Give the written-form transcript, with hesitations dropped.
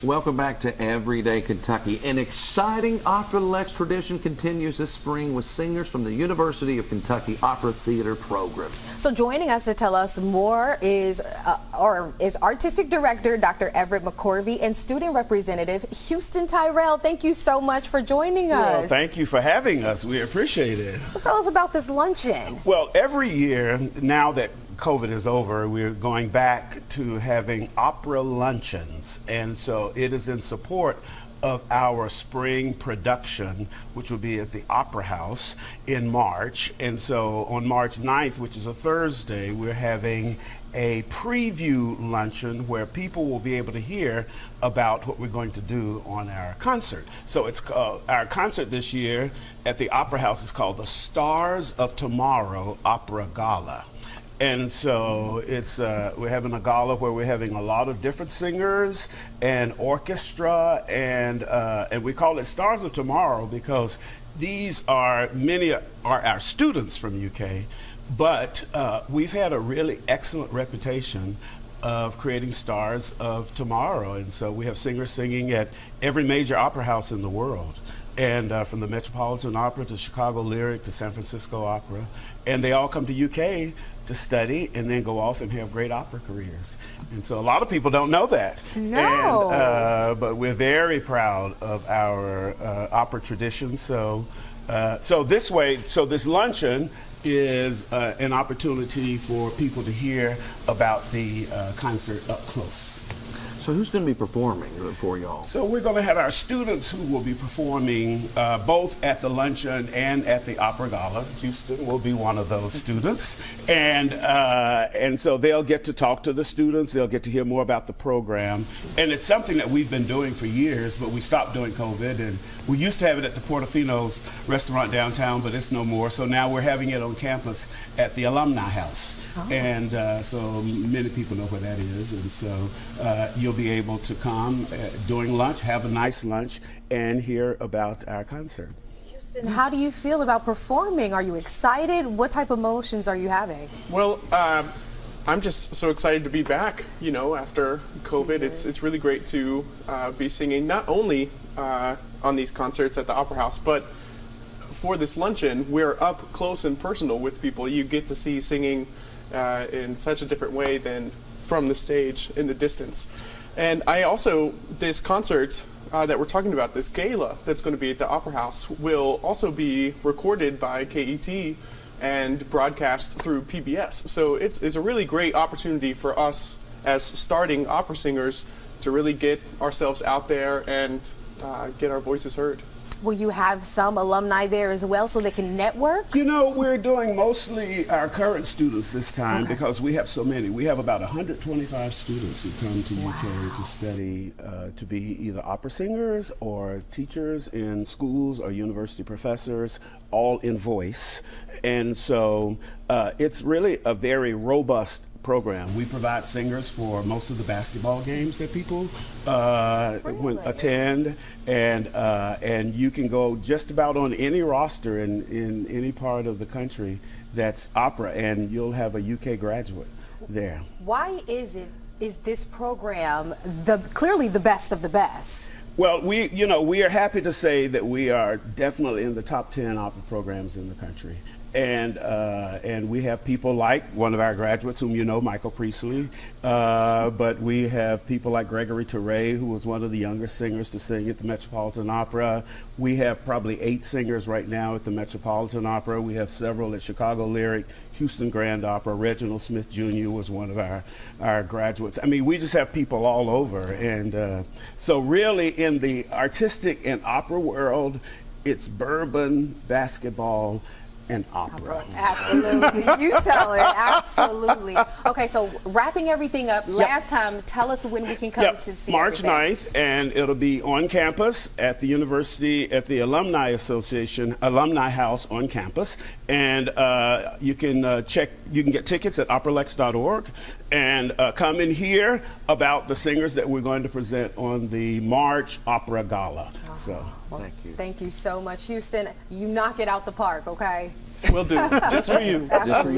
Welcome back to Everyday Kentucky. An exciting Operalex tradition continues this spring with singers from the University of Kentucky Opera Theater program. So joining us to tell us more is Artistic Director Dr. Everett McCorvey and Student Representative Houston Tyrrell. Thank you so much for joining us. Well, thank you for having us. We appreciate it. Tell us about this luncheon. Well, every year, now that COVID is over, we're going back to having opera luncheons. And so it is in support of our spring production, which will be at the Opera House in March. And so on March 9th, which is a Thursday, we're having a preview luncheon where people will be able to hear about what we're going to do on our concert. So it's our concert this year at the Opera House is called the Stars of Tomorrow Opera Gala. And so it's we're having a gala where we're having a lot of different singers and orchestra, and we call it Stars of Tomorrow because many are our students from UK, but we've had a really excellent reputation of creating stars of tomorrow. And so we have singers singing at every major opera house in the world. And from the Metropolitan Opera to Chicago Lyric to San Francisco Opera. And they all come to UK to study and then go off and have great opera careers. And so a lot of people don't know that. No. And, but we're very proud of our opera tradition. So this luncheon is an opportunity for people to hear about the concert up close. So who's going to be performing for y'all? So we're going to have our students who will be performing both at the luncheon and at the Opera Gala. Houston will be one of those students. And so they'll get to talk to the students. They'll get to hear more about the program. And it's something that we've been doing for years, but we stopped doing COVID. And we used to have it at the Portofino's restaurant downtown, but it's no more. So now we're having it on campus at the Alumni House. Oh. And so many people know where that is. And so you'll be able to come during lunch, have a nice lunch, and hear about our concert. Houston, how do you feel about performing? Are you excited? What type of emotions are you having? Well, I'm just so excited to be back, after COVID. It's really great to be singing not only on these concerts at the Opera House, but for this luncheon, we're up close and personal with people. You get to see singing in such a different way than from the stage in the distance. And this concert that we're talking about, this gala that's going to be at the Opera House, will also be recorded by KET and broadcast through PBS. So it's a really great opportunity for us as starting opera singers to really get ourselves out there and get our voices heard. Will you have some alumni there as well so they can network? We're doing mostly our current students this time because we have so many. We have about 125 students who come to UK to study to be either opera singers or teachers in schools or university professors, all in voice. And so it's really a very robust program. We provide singers for most of the basketball games that people attend, and you can go just about on any roster in any part of the country that's opera, and you'll have a UK graduate there. Why is this program clearly the best of the best? Well, we are happy to say that we are definitely in the top 10 opera programs in the country. And we have people like one of our graduates whom you know, Michael Priestley, but we have people like Gregory Tyrrell, who was one of the younger singers to sing at the Metropolitan Opera. We have probably 8 singers right now at the Metropolitan Opera. We have several at Chicago Lyric, Houston Grand Opera. Reginald Smith Jr. was one of our graduates. I mean, we just have people all over. And so really in the artistic and opera world, it's bourbon, basketball, and opera. Absolutely. You tell it. Absolutely. Okay, so wrapping everything up, last time, tell us when we can come to see March everything. 9th, and it'll be on campus at the university, at the Alumni Association, Alumni House on campus. And you can get tickets at Operalex.org and come and hear about the singers that we're going to present on the March Opera Gala. So, thank you. Thank you so much, Houston. You knock it out the park, okay? Will do. Just for you. Just for you.